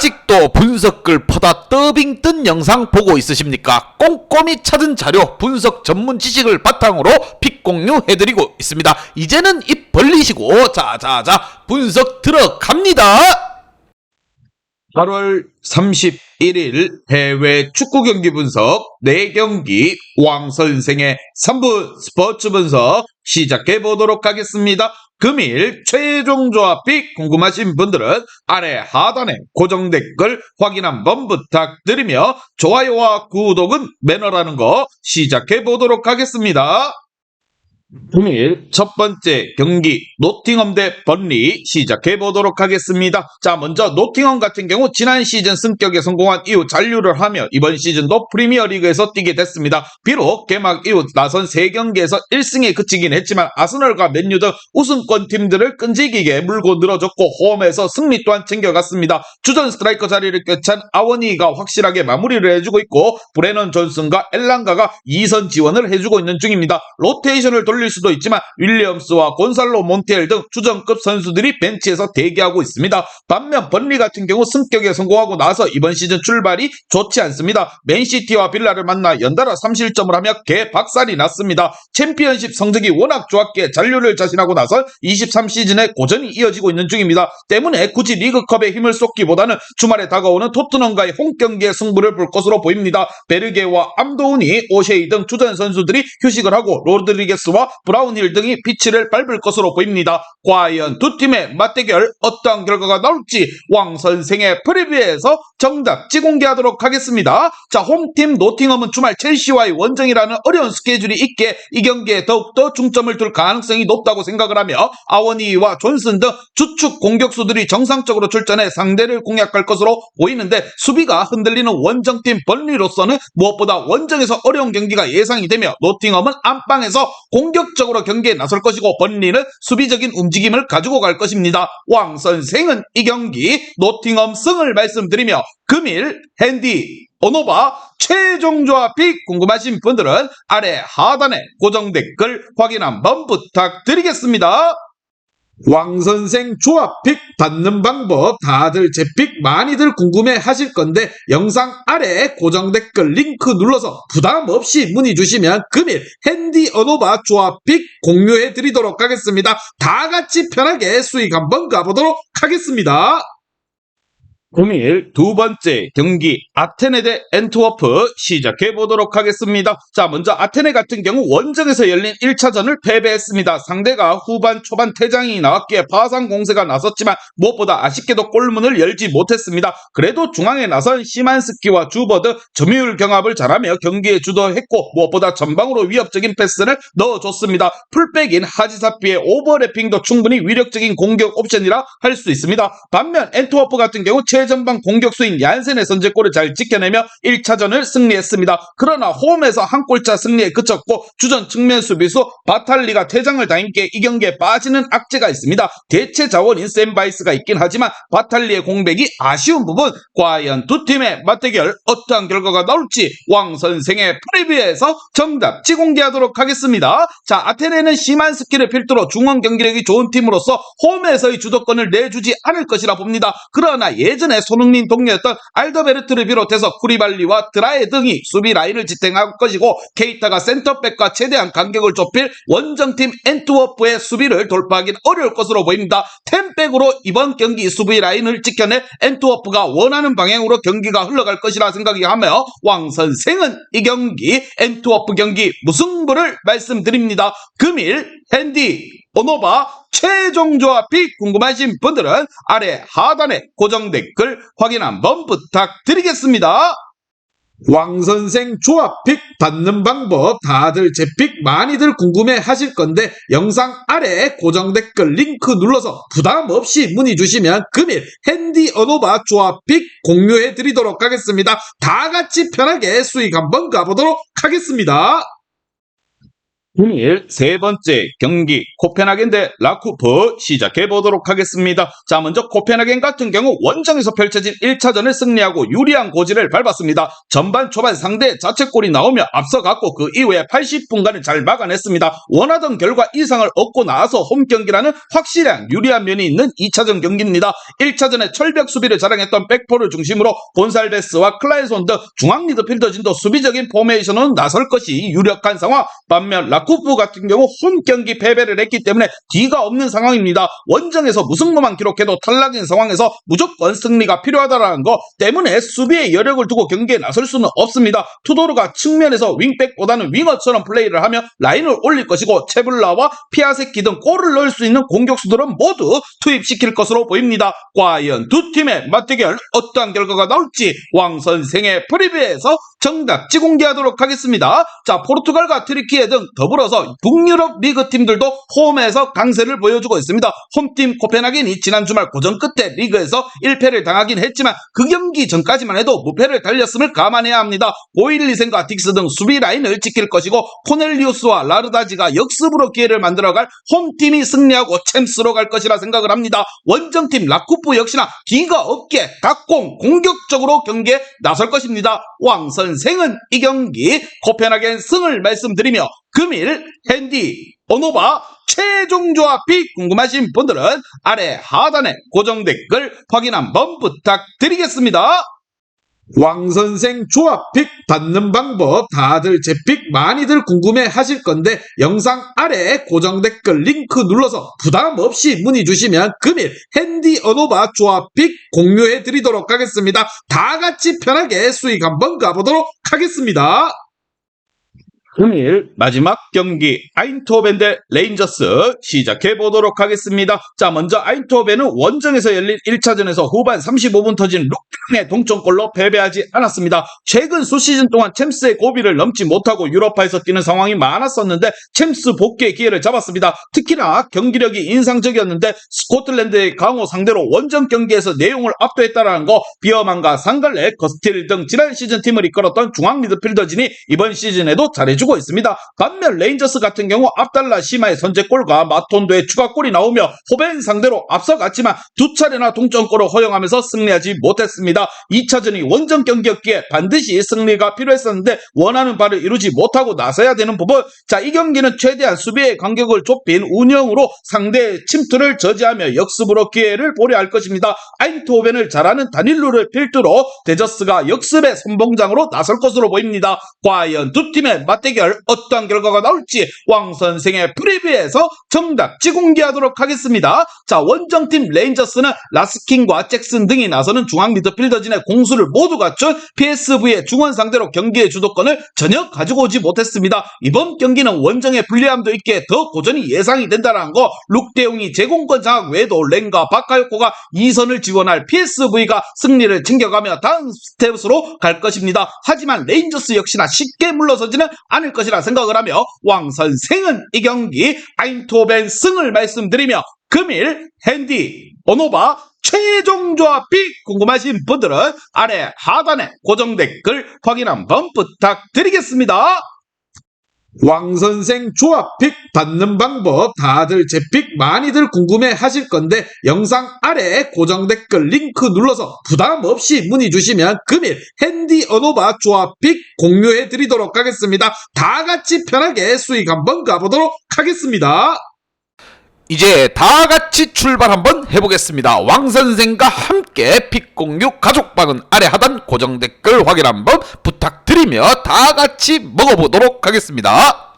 아직도 분석글 퍼다 더빙 뜬 영상 보고 있으십니까? 꼼꼼히 찾은 자료, 분석 전문 지식을 바탕으로 픽 공유해드리고 있습니다. 이제는 입 벌리시고 자자자 분석 들어갑니다. 8월 31일 해외 축구 경기 분석 4경기 왕선생의 3분 스포츠 분석 시작해 보도록 하겠습니다. 금일 최종 조합픽 궁금하신 분들은 아래 하단에 고정 댓글 확인 한번 부탁드리며 좋아요와 구독은 매너라는 거 시작해 보도록 하겠습니다. 금일 첫 번째 경기 노팅엄 대 번리 시작해 보도록 하겠습니다. 자, 먼저 노팅엄 같은 경우 지난 시즌 승격에 성공한 이후 잔류를 하며 이번 시즌도 프리미어리그에서 뛰게 됐습니다. 비록 개막 이후 나선 3경기에서 1승에 그치긴 했지만 아스널과 맨유 등 우승권 팀들을 끈질기게 물고 늘어졌고 홈에서 승리 또한 챙겨갔습니다. 주전 스트라이커 자리를 꿰찬 아워니가 확실하게 마무리를 해주고 있고 브레넌 존슨과 엘랑가가 2선 지원을 해주고 있는 중입니다. 로테이션을 돌릴 수도 있지만 윌리엄스와 곤살로 몬티엘 등 주전급 선수들이 벤치에서 대기하고 있습니다. 반면 번리 같은 경우 승격에 성공하고 나서 이번 시즌 출발이 좋지 않습니다. 맨시티와 빌라를 만나 연달아 3실점을 하며 개박살이 났습니다. 챔피언십 성적이 워낙 좋았기에 잔류를 자신하고 나서 23시즌에 고전이 이어지고 있는 중입니다. 때문에 굳이 리그컵에 힘을 쏟기보다는 주말에 다가오는 토트넘과의 홈경기에 승부를 볼 것으로 보입니다. 베르게와 암도우니, 오셰이 등 주전 선수들이 휴식을 하고 로드리게스와 브라운힐 등이 피치를 밟을 것으로 보입니다. 과연 두 팀의 맞대결 어떠한 결과가 나올지 왕선생의 프리뷰에서 정답지 공개하도록 하겠습니다. 자, 홈팀 노팅엄은 주말 첼시와의 원정이라는 어려운 스케줄이 있기에 이 경기에 더욱더 중점을 둘 가능성이 높다고 생각을 하며 아워니와 존슨 등 주축 공격수들이 정상적으로 출전해 상대를 공략할 것으로 보이는데 수비가 흔들리는 원정팀 번리로서는 무엇보다 원정에서 어려운 경기가 예상이 되며 노팅엄은 안방에서 공격적으로 경기에 나설 것이고 번리는 수비적인 움직임을 가지고 갈 것입니다. 왕 선생은 이 경기 노팅엄 승을 말씀드리며 금일 핸디 오노바 최종 조합픽 궁금하신 분들은 아래 하단에 고정 댓글 확인 한번 부탁드리겠습니다. 왕선생 조합픽 받는 방법 다들 제 픽 많이들 궁금해 하실 건데 영상 아래 고정 댓글 링크 눌러서 부담 없이 문의 주시면 금일 핸디 어노바 조합픽 공유해 드리도록 하겠습니다. 다 같이 편하게 수익 한번 가보도록 하겠습니다. 금일 두 번째 경기 아테네 대 엔트워프 시작해 보도록 하겠습니다. 자, 먼저 아테네 같은 경우 원정에서 열린 1차전을 패배했습니다. 상대가 후반 초반 퇴장이 나왔기에 파상 공세가 나섰지만 무엇보다 아쉽게도 골문을 열지 못했습니다. 그래도 중앙에 나선 시만스키와 주버 등 점유율 경합을 잘하며 경기에 주도했고 무엇보다 전방으로 위협적인 패스를 넣어줬습니다. 풀백인 하지사피의 오버래핑도 충분히 위력적인 공격 옵션이라 할 수 있습니다. 반면 엔트워프 같은 경우 최전방 공격수인 얀센의 선제골을 잘 지켜내며 1차전을 승리했습니다. 그러나 홈에서 한 골차 승리에 그쳤고 주전 측면 수비수 바탈리가 퇴장을 당했기에 이 경기에 빠지는 악재가 있습니다. 대체 자원인 샌바이스가 있긴 하지만 바탈리의 공백이 아쉬운 부분 과연 두 팀의 맞대결 어떠한 결과가 나올지 왕선생의 프리뷰에서 정답지 공개하도록 하겠습니다. 자, 아테네는 시만스키를 필두로 중원 경기력이 좋은 팀으로서 홈에서의 주도권을 내주지 않을 것이라 봅니다. 그러나 예전에 손흥민 동료였던 알더베르트를 비롯해서 쿠리발리와 드라에 등이 수비 라인을 지탱할 것이고 케이타가 센터백과 최대한 간격을 좁힐 원정팀 엔트워프의 수비를 돌파하기는 어려울 것으로 보입니다. 템백으로 이번 경기 수비 라인을 지켜내 엔트워프가 원하는 방향으로 경기가 흘러갈 것이라 생각이 하며 왕선생은 이 경기 엔트워프 경기 무승부를 말씀드립니다. 금일 핸디 오노바 최종 조합픽 궁금하신 분들은 아래 하단에 고정 댓글 확인 한번 부탁드리겠습니다. 왕선생 조합픽 받는 방법 다들 제 픽 많이들 궁금해 하실 건데 영상 아래 고정 댓글 링크 눌러서 부담 없이 문의 주시면 금일 핸디 어노바 조합픽 공유해 드리도록 하겠습니다. 다 같이 편하게 수익 한번 가보도록 하겠습니다. 금일 세 번째 경기 코펜하겐 대 라쿠프 시작해 보도록 하겠습니다. 자, 먼저 코펜하겐 같은 경우 원정에서 펼쳐진 1차전을 승리하고 유리한 고지를 밟았습니다. 전반 초반 상대 자책골이 나오며 앞서갔고 그 이후에 80분간을 잘 막아냈습니다. 원하던 결과 이상을 얻고 나와서 홈 경기라는 확실한 유리한 면이 있는 2차전 경기입니다. 1차전에 철벽 수비를 자랑했던 백포를 중심으로 곤살베스와 클라이손 등 중앙 미드필더진도 수비적인 포메이션으로 나설 것이 유력한 상황. 반면 라쿠프 같은 경우 홈 경기 패배를 했기 때문에 뒤가 없는 상황입니다. 원정에서 무승부만 기록해도 탈락인 상황에서 무조건 승리가 필요하다는 거 때문에 수비에 여력을 두고 경기에 나설 수는 없습니다. 투도르가 측면에서 윙백보다는 윙어처럼 플레이를 하며 라인을 올릴 것이고 체블라와 피아세키 등 골을 넣을 수 있는 공격수들은 모두 투입시킬 것으로 보입니다. 과연 두 팀의 맞대결 어떠한 결과가 나올지 왕 선생의 프리뷰에서 정답지 공개하도록 하겠습니다. 자, 포르투갈과 트리키에 등 더불어서 북유럽 리그 팀들도 홈에서 강세를 보여주고 있습니다. 홈팀 코펜하겐이 지난 주말 고전 끝에 리그에서 1패를 당하긴 했지만 그 경기 전까지만 해도 무패를 달렸음을 감안해야 합니다. 고일리센과 딕스 등 수비 라인을 지킬 것이고 코넬리우스와 라르다지가 역습으로 기회를 만들어갈 홈팀이 승리하고 챔스로 갈 것이라 생각을 합니다. 원정팀 라쿠프 역시나 뒤가 없게 각공 공격적으로 경기에 나설 것입니다. 왕 선생은 이 경기 코펜하겐 승을 말씀드리며 금일 핸디 오노바 최종 조합이 궁금하신 분들은 아래 하단에 고정 댓글 확인 한번 부탁드리겠습니다. 왕선생 조합픽 받는 방법 다들 제 픽 많이들 궁금해 하실 건데 영상 아래 고정 댓글 링크 눌러서 부담 없이 문의 주시면 금일 핸디 어노바 조합픽 공유해 드리도록 하겠습니다. 다 같이 편하게 수익 한번 가보도록 하겠습니다. 금일 마지막 경기 아인트호벤 대 레인저스 시작해 보도록 하겠습니다. 자, 먼저 아인트호벤은 원정에서 열린 1차전에서 후반 35분 터진 룩당의 동점골로 패배하지 않았습니다. 최근 수시즌 동안 챔스의 고비를 넘지 못하고 유럽파에서 뛰는 상황이 많았었는데 챔스 복귀의 기회를 잡았습니다. 특히나 경기력이 인상적이었는데 스코틀랜드의 강호 상대로 원정 경기에서 내용을 압도했다라는 거, 비어만과 상갈레, 거스틸 등 지난 시즌 팀을 이끌었던 중앙 미드필더진이 이번 시즌에도 잘해주고 있습니다. 반면 레인저스 같은 경우 압달라 시마의 선제골과 마톤도의 추가골이 나오며 호벤 상대로 앞서갔지만 두 차례나 동점골을 허용하면서 승리하지 못했습니다. 2차전이 원정 경기였기에 반드시 승리가 필요했었는데 원하는 바를 이루지 못하고 나서야 되는 부분. 자, 이 경기는 최대한 수비의 간격을 좁힌 운영으로 상대의 침투를 저지하며 역습으로 기회를 보려 할 것입니다. 아인트호벤을 잘하는 다닐루를 필두로 데저스가 역습의 선봉장으로 나설 것으로 보입니다. 과연 두 팀의 맞대결 어떠한 결과가 나올지 왕 선생의 프리뷰에서 정답지 공개하도록 하겠습니다. 자, 원정팀 레인저스는 라스킨과 잭슨 등이 나서는 중앙 미드필더진의 공수를 모두 갖춘 PSV의 중원 상대로 경기의 주도권을 전혀 가지고 오지 못했습니다. 이번 경기는 원정의 불리함도 있게 더 고전이 예상이 된다는 거. 룩대용이 제공권 장악 외에도 렌과 바카요코가 2선을 지원할 PSV가 승리를 챙겨가며 다음 스텝으로 갈 것입니다. 하지만 레인저스 역시나 쉽게 물러서지는 않을 것이라 생각을 하며 왕 선생은 이 경기 아인트호벤 승을 말씀드리며 금일 핸디 오노바 최종 조합이 궁금하신 분들은 아래 하단에 고정 댓글 확인 한번 부탁드리겠습니다. 왕선생 조합픽 받는 방법 다들 제 픽 많이들 궁금해 하실 건데 영상 아래 고정 댓글 링크 눌러서 부담 없이 문의 주시면 금일 핸디 어노바 조합픽 공유해 드리도록 하겠습니다. 다 같이 편하게 수익 한번 가보도록 하겠습니다. 이제 다 같이 출발 한번 해보겠습니다. 왕선생과 함께 픽 공유 가족방은 아래 하단 고정 댓글 확인 한번 부탁드리며 다 같이 먹어보도록 하겠습니다.